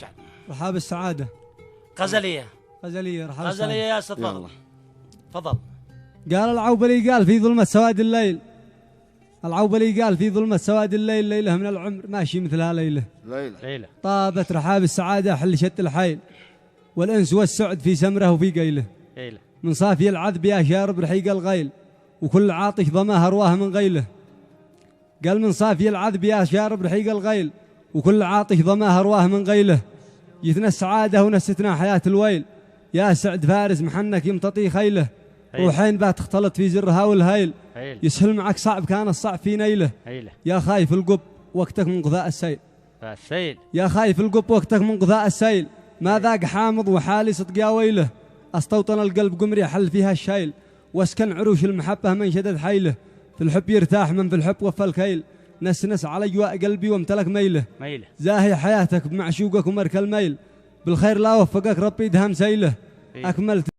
الشعب. رحاب السعادة. غزلية. غزلية رحاب غزلية يا أستاذ فضل. تفضل. قال العوبلي قال في ظلمة سواد الليل، العوبلي قال في ظلمة سواد الليل، ليلة من العمر ماشي مثلها ليلة. ليلة طابت رحاب السعادة حل شت الحيل، والأنس والسعد في سمره وفي قيله. ليلة من صافي العذب يا شارب رحيق الغيل، وكل عاطش ضماه رواه من غيله. قال من صافي العذب يا شارب رحيق الغيل، وكل عاطش ضماه رواه من غيله. جتنا السعادة ونستنا حياة الويل، يا سعد فارس محنك يمتطي خيله. روحين بات تختلط في زرها والهيل، يسهل معك صعب كان الصعب في نيله. يا خايف القب وقتك من قضاء السيل، يا خايف القب وقتك من قضاء السيل. ما ذاق حامض وحالي صدق يا ويله، استوطن القلب قمري حل فيها الشيل، واسكن عروش المحبة من شدد حيله. في الحب يرتاح من في الحب وفى الكيل، نسنس على أجواء قلبي وامتلك ميله. زاهي حياتك بمعشوقك ومرك الميل، بالخير لا وفقك ربي دهم سيله. أكملت